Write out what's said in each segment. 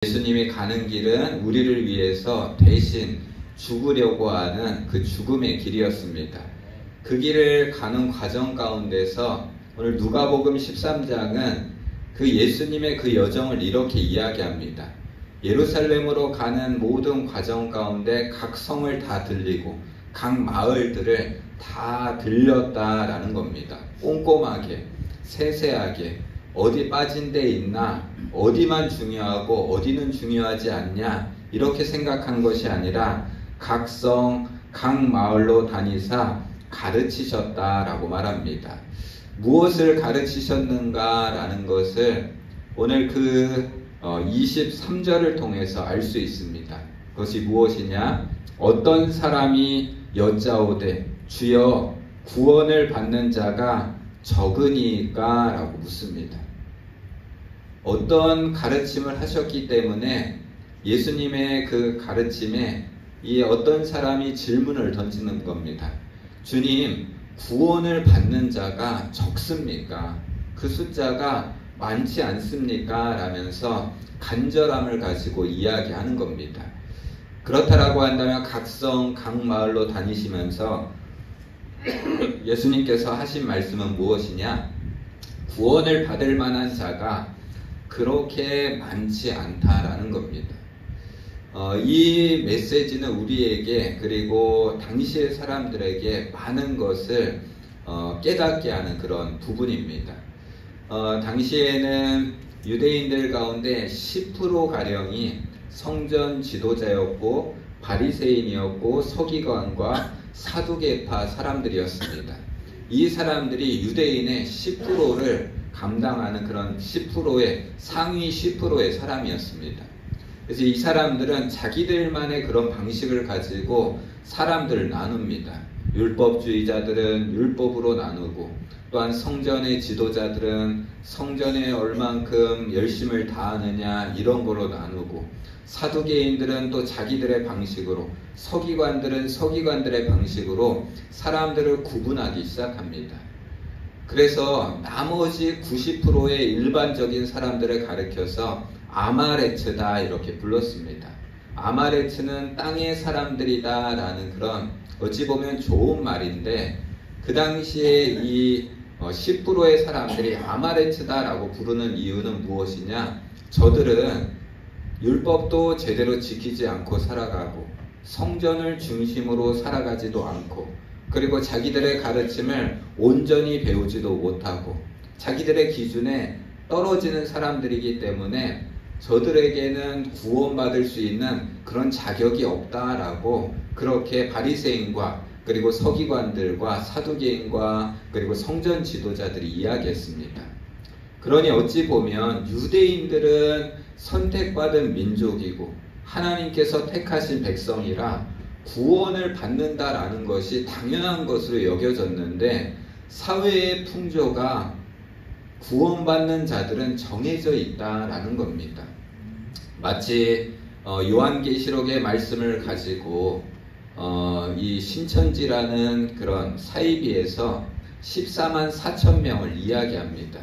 예수님이 가는 길은 우리를 위해서 대신 죽으려고 하는 그 죽음의 길이었습니다. 그 길을 가는 과정 가운데서 오늘 누가복음 13장은 그 예수님의 그 여정을 이렇게 이야기합니다. 예루살렘으로 가는 모든 과정 가운데 각 성을 다 들리고 각 마을들을 다 들렸다라는 겁니다. 꼼꼼하게, 세세하게 어디 빠진 데 있나, 어디만 중요하고 어디는 중요하지 않냐, 이렇게 생각한 것이 아니라 각 성, 각 마을로 다니사 가르치셨다라고 말합니다. 무엇을 가르치셨는가라는 것을 오늘 그 23절을 통해서 알 수 있습니다. 그것이 무엇이냐? 어떤 사람이 여짜오되 주여 구원을 받는 자가 적으니까? 라고 묻습니다. 어떤 가르침을 하셨기 때문에 예수님의 그 가르침에 이 어떤 사람이 질문을 던지는 겁니다. 주님, 구원을 받는 자가 적습니까? 그 숫자가 많지 않습니까? 라면서 간절함을 가지고 이야기하는 겁니다. 그렇다라고 한다면 각 성, 각 마을로 다니시면서 예수님께서 하신 말씀은 무엇이냐? 구원을 받을 만한 자가 그렇게 많지 않다라는 겁니다. 이 메시지는 우리에게 그리고 당시의 사람들에게 많은 것을 깨닫게 하는 그런 부분입니다. 당시에는 유대인들 가운데 10%가량이 성전 지도자였고 바리새인이었고 서기관과 사두개파 사람들이었습니다. 이 사람들이 유대인의 10%를 감당하는 그런 10%의 상위 10%의 사람이었습니다. 그래서 이 사람들은 자기들만의 그런 방식을 가지고 사람들을 나눕니다. 율법주의자들은 율법으로 나누고, 또한 성전의 지도자들은 성전에 얼만큼 열심을 다하느냐 이런 거로 나누고, 사두개인들은 또 자기들의 방식으로, 서기관들은 서기관들의 방식으로 사람들을 구분하기 시작합니다. 그래서 나머지 90%의 일반적인 사람들을 가리켜서 아마레츠다 이렇게 불렀습니다. 아마레츠는 땅의 사람들이다 라는 그런 어찌 보면 좋은 말인데, 그 당시에 이 10%의 사람들이 아마레츠다 라고 부르는 이유는 무엇이냐? 저들은 율법도 제대로 지키지 않고 살아가고 성전을 중심으로 살아가지도 않고, 그리고 자기들의 가르침을 온전히 배우지도 못하고 자기들의 기준에 떨어지는 사람들이기 때문에 저들에게는 구원받을 수 있는 그런 자격이 없다라고 그렇게 바리새인과 그리고 서기관들과 사두개인과 그리고 성전 지도자들이 이야기했습니다. 그러니 어찌 보면 유대인들은 선택받은 민족이고 하나님께서 택하신 백성이라 구원을 받는다라는 것이 당연한 것으로 여겨졌는데, 사회의 풍조가 구원받는 자들은 정해져 있다라는 겁니다. 마치 요한계시록의 말씀을 가지고 이 신천지라는 그런 사이비에서 14만 4천 명을 이야기합니다.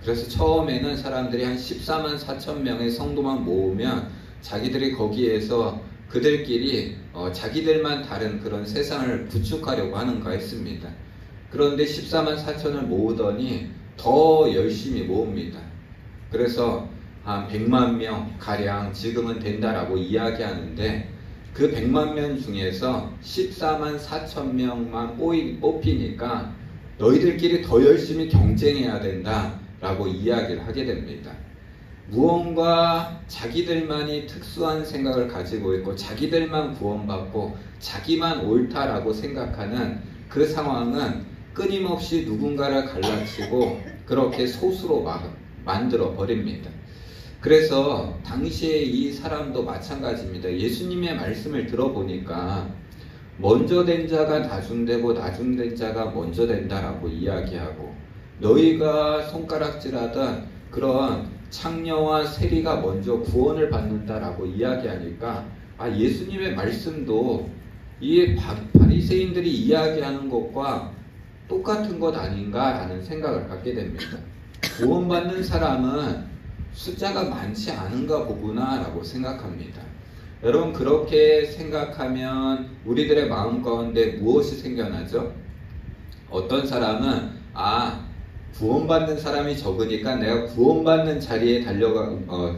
그래서 처음에는 사람들이 한 14만 4천 명의 성도만 모으면 자기들이 거기에서 그들끼리 자기들만 다른 그런 세상을 구축하려고 하는가 했습니다. 그런데 14만 4천을 모으더니 더 열심히 모읍니다. 그래서 한 100만 명 가량 지금은 된다라고 이야기하는데, 그 100만 명 중에서 14만 4천 명만 뽑히니까 너희들끼리 더 열심히 경쟁해야 된다라고 이야기를 하게 됩니다. 무언가 자기들만이 특수한 생각을 가지고 있고 자기들만 구원받고 자기만 옳다라고 생각하는 그 상황은 끊임없이 누군가를 갈라치고 그렇게 소수로 만들어 버립니다. 그래서 당시에 이 사람도 마찬가지입니다. 예수님의 말씀을 들어보니까 먼저 된 자가 나중되고 나중된 자가 먼저 된다라고 이야기하고, 너희가 손가락질하던 그런 창녀와 세리가 먼저 구원을 받는다라고 이야기하니까, 예수님의 말씀도 이 바리새인들이 이야기하는 것과 똑같은 것 아닌가라는 생각을 갖게 됩니다. 구원받는 사람은 숫자가 많지 않은가 보구나 라고 생각합니다. 여러분, 그렇게 생각하면 우리들의 마음 가운데 무엇이 생겨나죠? 어떤 사람은 구원받는 사람이 적으니까 내가 구원받는 자리에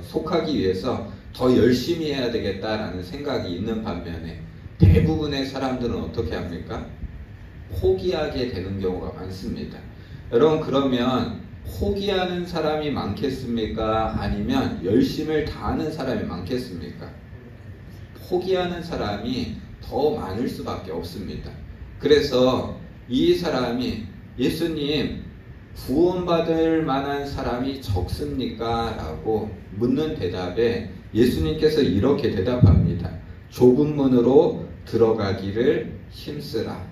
속하기 위해서 더 열심히 해야 되겠다라는 생각이 있는 반면에 대부분의 사람들은 어떻게 합니까? 포기하게 되는 경우가 많습니다. 여러분, 그러면 포기하는 사람이 많겠습니까? 아니면 열심을 다하는 사람이 많겠습니까? 포기하는 사람이 더 많을 수밖에 없습니다. 그래서 이 사람이 예수님, 구원받을 만한 사람이 적습니까? 라고 묻는 대답에 예수님께서 이렇게 대답합니다. 좁은 문으로 들어가기를 힘쓰라.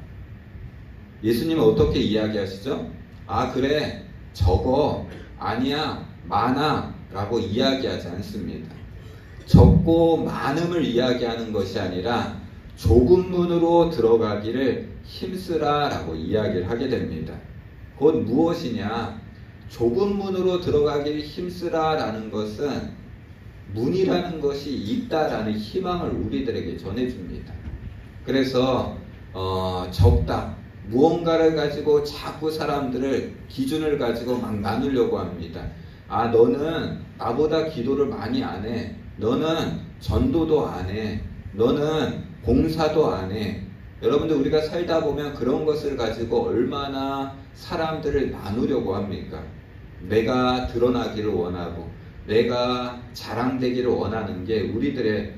예수님은 어떻게 이야기하시죠? 그래, 적어, 아니야, 많아 라고 이야기하지 않습니다. 적고 많음을 이야기하는 것이 아니라 좁은 문으로 들어가기를 힘쓰라 라고 이야기를 하게 됩니다. 곧 무엇이냐? 좁은 문으로 들어가기를 힘쓰라 라는 것은 문이라는 것이 있다라는 희망을 우리들에게 전해줍니다. 그래서 적다, 무언가를 가지고 자꾸 사람들을 기준을 가지고 막 나누려고 합니다. 너는 나보다 기도를 많이 안 해. 너는 전도도 안 해. 너는 봉사도 안 해. 여러분들, 우리가 살다 보면 그런 것을 가지고 얼마나 사람들을 나누려고 합니까? 내가 드러나기를 원하고 내가 자랑되기를 원하는 게 우리들의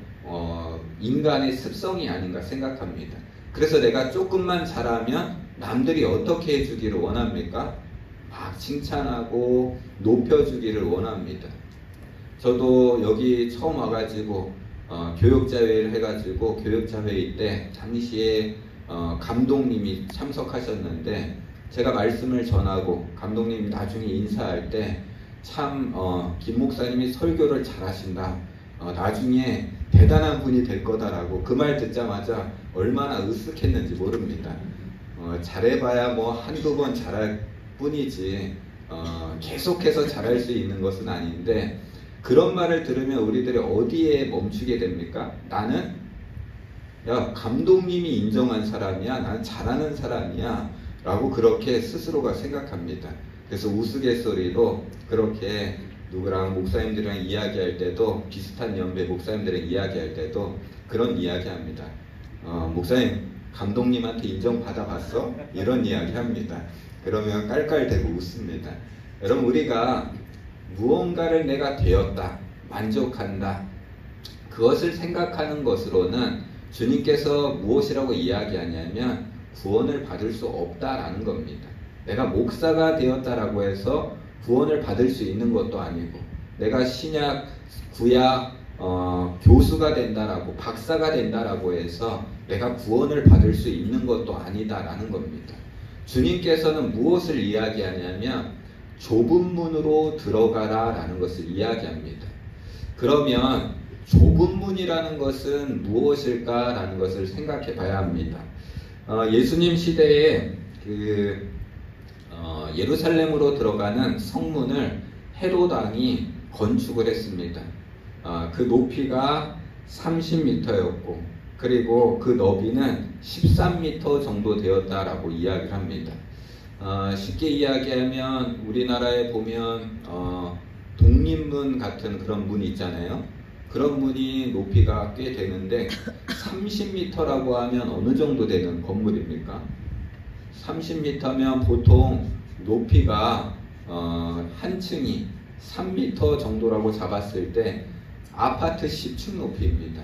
인간의 습성이 아닌가 생각합니다. 그래서 내가 조금만 잘하면 남들이 어떻게 해주기를 원합니까? 막 칭찬하고 높여주기를 원합니다. 저도 여기 처음 와가지고 교역자회를 해가지고 교역자회의 때 당시에 감독님이 참석하셨는데 제가 말씀을 전하고 감독님이 나중에 인사할 때 참 김 목사님이 설교를 잘하신다, 나중에 대단한 분이 될 거다라고 그 말 듣자마자 얼마나 으쓱했는지 모릅니다. 잘해봐야 뭐 한두 번 잘할 뿐이지 계속해서 잘할 수 있는 것은 아닌데, 그런 말을 들으면 우리들이 어디에 멈추게 됩니까? 나는 감독님이 인정한 사람이야, 나는 잘하는 사람이야 라고 그렇게 스스로가 생각합니다. 그래서 우스갯소리로 그렇게 누구랑 목사님들이랑 이야기할 때도, 비슷한 연배 목사님들이랑 이야기할 때도 그런 이야기 합니다. 목사님, 감독님한테 인정받아봤어? 이런 이야기 합니다. 그러면 깔깔대고 웃습니다. 여러분, 우리가 무언가를 내가 되었다, 만족한다, 그것을 생각하는 것으로는 주님께서 무엇이라고 이야기하냐면 구원을 받을 수 없다라는 겁니다. 내가 목사가 되었다라고 해서 구원을 받을 수 있는 것도 아니고, 내가 신약, 구약, 교수가 된다라고, 박사가 된다라고 해서 내가 구원을 받을 수 있는 것도 아니다라는 겁니다. 주님께서는 무엇을 이야기하냐면 좁은 문으로 들어가라 라는 것을 이야기합니다. 그러면 좁은 문이라는 것은 무엇일까 라는 것을 생각해 봐야 합니다. 예수님 시대에 예루살렘으로 들어가는 성문을 헤롯 왕이 건축을 했습니다. 그 높이가 30m였고 그리고 그 너비는 13m 정도 되었다라고 이야기를 합니다. 쉽게 이야기하면 우리나라에 보면 독립문 같은 그런 문이 있잖아요. 그런 문이 높이가 꽤 되는데 30m라고 하면 어느 정도 되는 건물입니까? 30m면 보통 높이가 한 층이 3m 정도라고 잡았을 때 아파트 10층 높이입니다.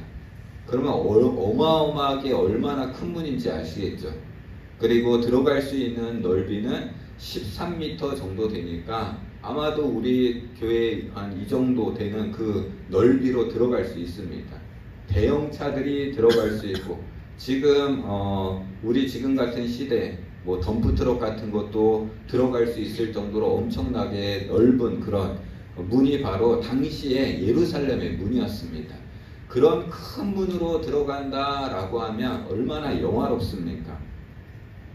그러면 어마어마하게 얼마나 큰 문인지 아시겠죠? 그리고 들어갈 수 있는 넓이는 13m 정도 되니까 아마도 우리 교회 한 이 정도 되는 그 넓이로 들어갈 수 있습니다. 대형차들이 들어갈 수 있고, 지금 우리 지금 같은 시대 뭐 덤프트럭 같은 것도 들어갈 수 있을 정도로 엄청나게 넓은 그런 문이 바로 당시에 예루살렘의 문이었습니다. 그런 큰 문으로 들어간다라고 하면 얼마나 영화롭습니까?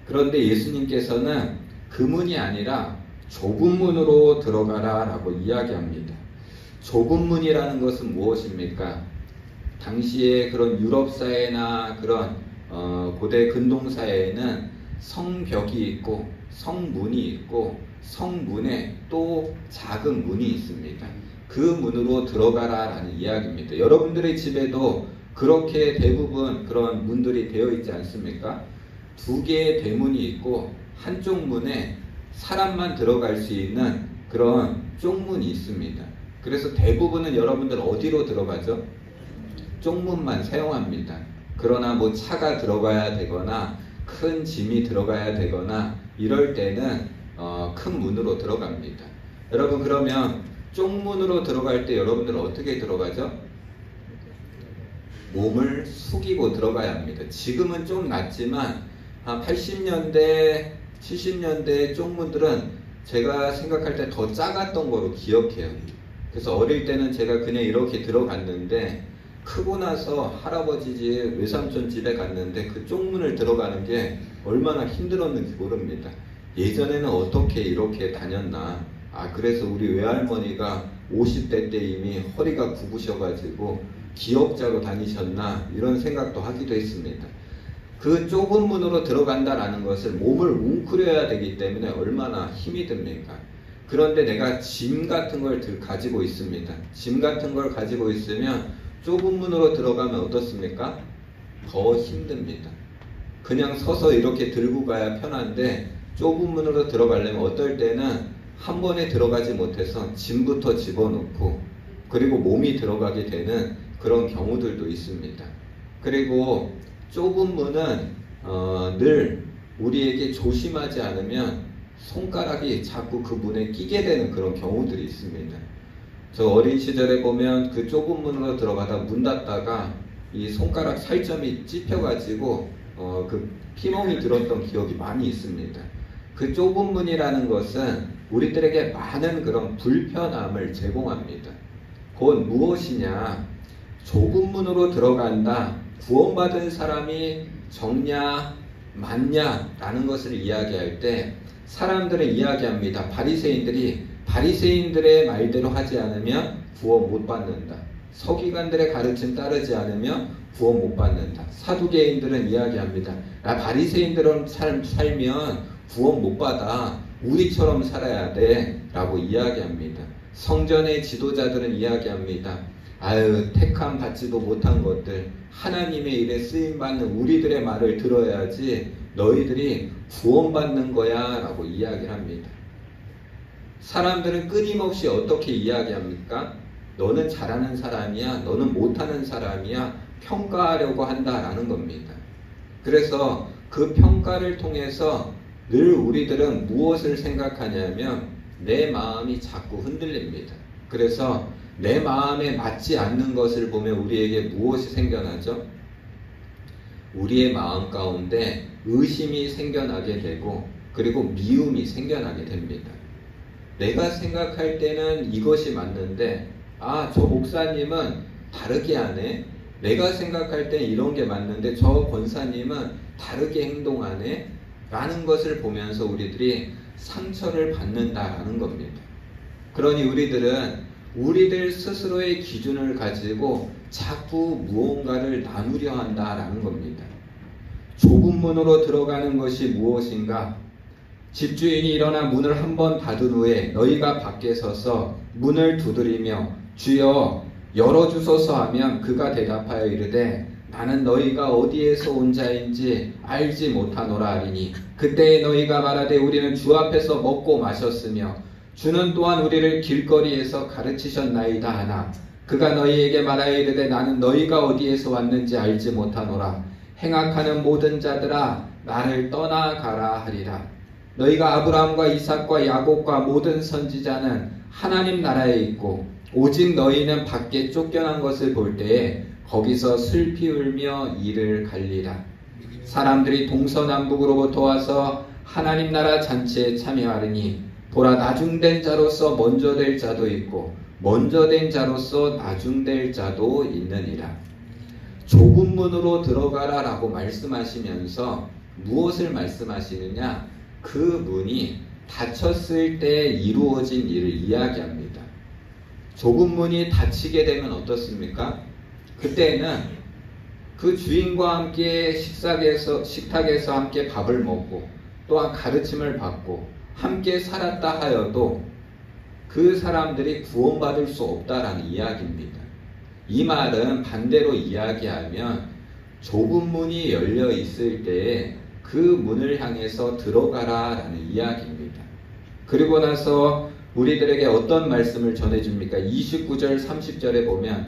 그런데 예수님께서는 그 문이 아니라 좁은 문으로 들어가라 라고 이야기합니다. 좁은 문이라는 것은 무엇입니까? 당시에 그런 유럽 사회나 그런 고대 근동 사회에는 성벽이 있고 성문이 있고 성문에 또 작은 문이 있습니다. 그 문으로 들어가라 라는 이야기입니다. 여러분들의 집에도 그렇게 대부분 그런 문들이 되어 있지 않습니까? 두 개의 대문이 있고 한쪽 문에 사람만 들어갈 수 있는 그런 쪽문이 있습니다. 그래서 대부분은 여러분들 어디로 들어가죠? 쪽문만 사용합니다. 그러나 뭐 차가 들어가야 되거나 큰 짐이 들어가야 되거나 이럴 때는 큰 문으로 들어갑니다. 여러분, 그러면 쪽문으로 들어갈 때 여러분들은 어떻게 들어가죠? 몸을 숙이고 들어가야 합니다. 지금은 좀 낫지만 80년대, 70년대 쪽문들은 제가 생각할 때 더 작았던 거로 기억해요. 그래서 어릴 때는 제가 그냥 이렇게 들어갔는데 크고 나서 할아버지 집, 외삼촌 집에 갔는데 그 쪽문을 들어가는 게 얼마나 힘들었는지 모릅니다. 예전에는 어떻게 이렇게 다녔나. 그래서 우리 외할머니가 50대 때 이미 허리가 굽으셔가지고 기역자로 다니셨나, 이런 생각도 하기도 했습니다. 그 좁은 문으로 들어간다라는 것을 몸을 웅크려야 되기 때문에 얼마나 힘이 듭니까? 그런데 내가 짐 같은 걸 가지고 있습니다. 짐 같은 걸 가지고 있으면 좁은 문으로 들어가면 어떻습니까? 더 힘듭니다. 그냥 서서 이렇게 들고 가야 편한데 좁은 문으로 들어가려면 어떨 때는 한 번에 들어가지 못해서 짐부터 집어넣고 그리고 몸이 들어가게 되는 그런 경우들도 있습니다. 그리고 좁은 문은 늘 우리에게 조심하지 않으면 손가락이 자꾸 그 문에 끼게 되는 그런 경우들이 있습니다. 저 어린 시절에 보면 그 좁은 문으로 들어가다 문 닫다가 이 손가락 살점이 찝혀가지고 그 피멍이 들었던 기억이 많이 있습니다. 그 좁은 문이라는 것은 우리들에게 많은 그런 불편함을 제공합니다. 곧 무엇이냐? 좁은 문으로 들어간다. 구원받은 사람이 적냐 많냐 라는 것을 이야기할 때 사람들은 이야기합니다. 바리새인들의 말대로 하지 않으면 구원 못 받는다. 서기관들의 가르침 따르지 않으면 구원 못 받는다. 사두개인들은 이야기합니다. 바리새인들은 살면 구원 못 받아. 우리처럼 살아야 돼 라고 이야기합니다. 성전의 지도자들은 이야기합니다. 택함 받지도 못한 것들, 하나님의 일에 쓰임받는 우리들의 말을 들어야지 너희들이 구원받는 거야 라고 이야기를 합니다. 사람들은 끊임없이 어떻게 이야기합니까? 너는 잘하는 사람이야, 너는 못하는 사람이야, 평가하려고 한다라는 겁니다. 그래서 그 평가를 통해서 늘 우리들은 무엇을 생각하냐면 내 마음이 자꾸 흔들립니다. 그래서 내 마음에 맞지 않는 것을 보면 우리에게 무엇이 생겨나죠? 우리의 마음 가운데 의심이 생겨나게 되고 그리고 미움이 생겨나게 됩니다. 내가 생각할 때는 이것이 맞는데 저 목사님은 다르게 하네. 내가 생각할 때 이런 게 맞는데 저 권사님은 다르게 행동하네 라는 것을 보면서 우리들이 상처를 받는다라는 겁니다. 그러니 우리들 스스로의 기준을 가지고 자꾸 무언가를 나누려 한다라는 겁니다. 좁은 문으로 들어가는 것이 무엇인가? 집주인이 일어나 문을 한 번 닫은 후에 너희가 밖에 서서 문을 두드리며 주여 열어주소서 하면 그가 대답하여 이르되 나는 너희가 어디에서 온 자인지 알지 못하노라 하리니 그때에 너희가 말하되 우리는 주 앞에서 먹고 마셨으며 주는 또한 우리를 길거리에서 가르치셨나이다 하나 그가 너희에게 말하여 이르되 나는 너희가 어디에서 왔는지 알지 못하노라. 행악하는 모든 자들아 나를 떠나가라 하리라. 너희가 아브라함과 이삭과 야곱과 모든 선지자는 하나님 나라에 있고 오직 너희는 밖에 쫓겨난 것을 볼 때에 거기서 슬피 울며 이를 갈리라. 사람들이 동서남북으로부터 와서 하나님 나라 잔치에 참여하리니 보라 나중된 자로서 먼저 될 자도 있고 먼저 된 자로서 나중될 자도 있느니라. 좁은 문으로 들어가라 라고 말씀하시면서 무엇을 말씀하시느냐? 그 문이 닫혔을 때 이루어진 일을 이야기합니다. 좁은 문이 닫히게 되면 어떻습니까? 그때는 그 주인과 함께 식탁에서 함께 밥을 먹고 또한 가르침을 받고 함께 살았다 하여도 그 사람들이 구원받을 수 없다라는 이야기입니다. 이 말은 반대로 이야기하면 좁은 문이 열려 있을 때에 그 문을 향해서 들어가라 라는 이야기입니다. 그리고 나서 우리들에게 어떤 말씀을 전해줍니까? 29절 30절에 보면